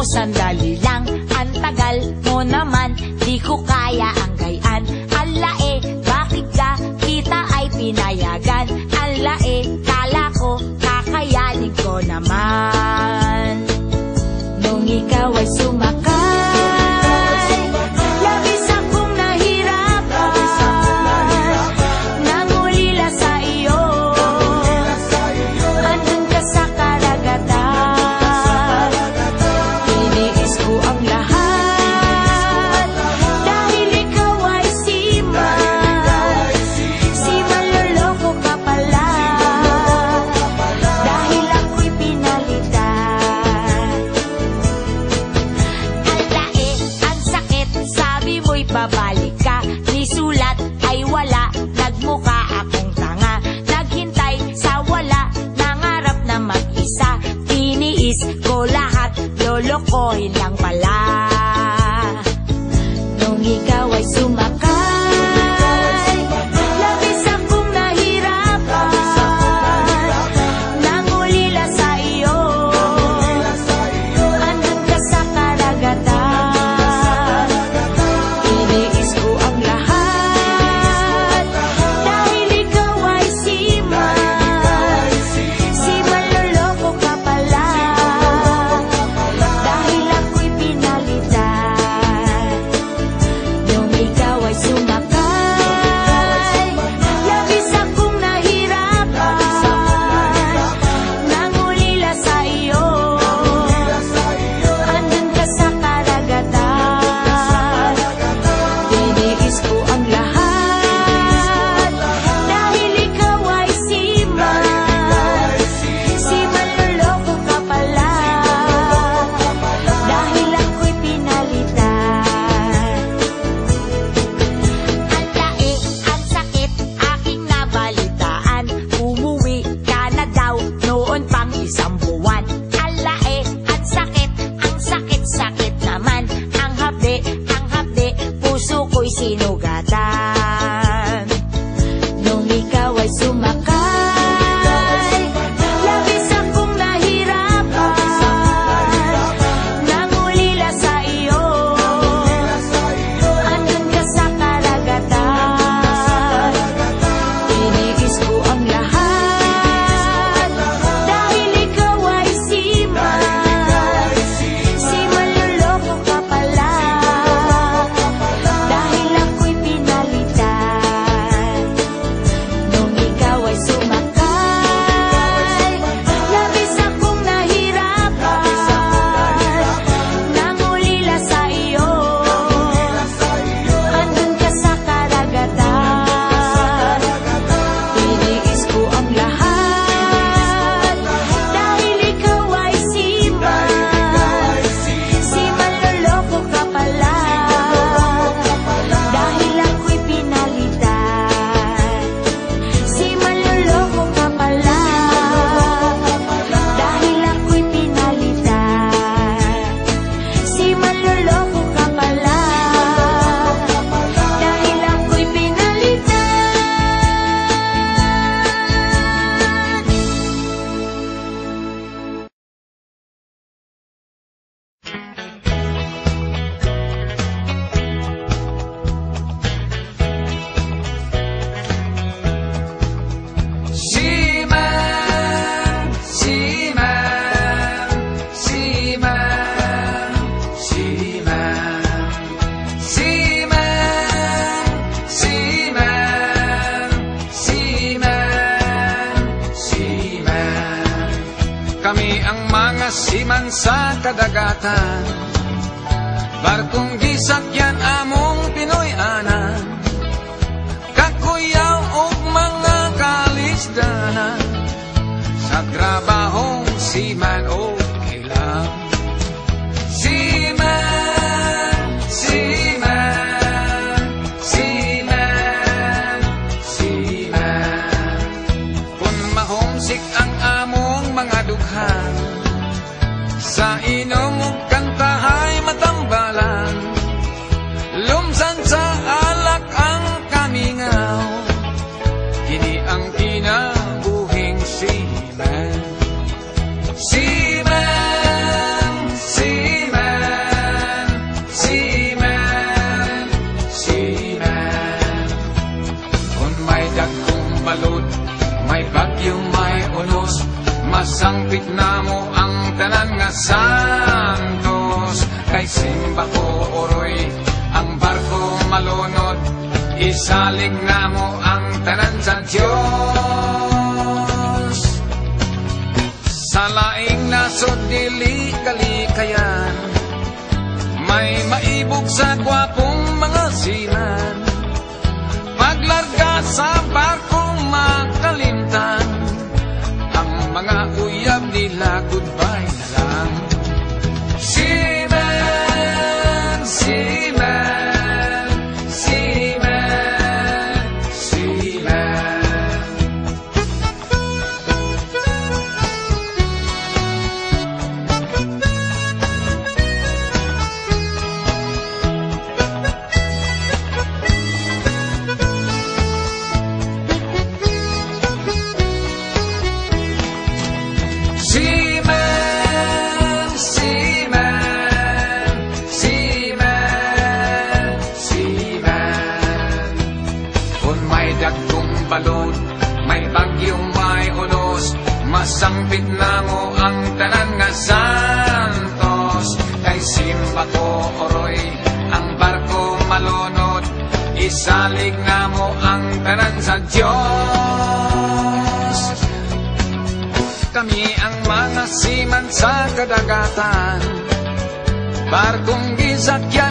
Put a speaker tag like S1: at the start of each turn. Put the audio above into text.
S1: Sandali lang, ang tagal mo naman, di ko kaya ang gayaan. Alae, bakit ka kita ay pinayagan? Alae, kala ko kakayanin ko naman. Nung ikaw ay sumakay, labis akong nahirapan, nangulila sa iyo, andun ka sa karagatan. Ang lahat dahil ikaw ay siman, siman loloko ka pala, dahil ako'y pinalitan. Alae, ang sakit, sabi mo'y babalik ka, nisulat ay wala, nagmukha akong tanga, naghintay sa wala, nangarap na mag-isa, tiniis ko lahat, lolokohin lang pala. Nung ikaw ay sumakay, labis akong nahirapan, nangulila sa iyo, andun ka sa karagatan. Iniis ko ang lahat, dahil ikaw ay siman, siman loloko ka pala, dahil ako'y pinalitan. Nung ikaw ay sumakay, labis akong nahirapan, nangulila sa iyo, andun ka sa karagatan. Tiniis ko ang lahat, dahil ikaw ay siman, siman loloko ka pala, dahil ako'y pinalitan. Alae, ang sakit, aking nabalitaan, umuwi ka na daw noon pang isang buwan. Alae, ang sakit naman, ang hapde, puso ko'y sinugatan. Nung ikaw ay sumakay, labis akong nahirapan, nangulila sa iyo, andun ka sa karagatan. Tiniis ko ang lahat, dahil ikaw ay siman, siman loloko ka pala, dahil ako'y pinalitan. Nung ikaw ay sumakay, labis akong nahirapan, nangulila sa iyo, andun ka sa karagatan. Tiniis ko ang lahat, dahil ikaw ay siman, siman loloko ka pala, dahil ako'y pinalitan. Siman loloko ka pala, dahil ako'y pinalitan. Siman loloko ka pala, dahil ako'y
S2: Seaman, seaman, seaman, seaman, seaman, seaman, seaman, seaman. Kami ang mga seaman sa kadagatan, barkong gisakyan among Pinoy-anan, kakuyaw og mga kalisdanan, sa trabahong seaman o kailang. Seaman, seaman, seaman, seaman. Kung mahomsik ang among mga balod, may bagyo, may unos, masangpit na mo ang tanan nga santos. Kay simba ko oroy, ang barko malunod, isalig na mo ang tanan sa Diyos. Sa laing nasod dili kalikayan, may maibog sa gwapong mga siman. Paglarga sa barkong makalimtan, ang mga uyab nila goodbye na lang. Seaman, seaman, seaman, seaman. Seaman, seaman, seaman, seaman. Kung may dagkong balon, may bagyong may unos, masangpit na mo ang tanan nga santos. Kay simba ko oroy, ang barko malunod, isalig na mo ang tanan sa Diyos. Kami ang mga siman sa kadagatan, barkong gisakyan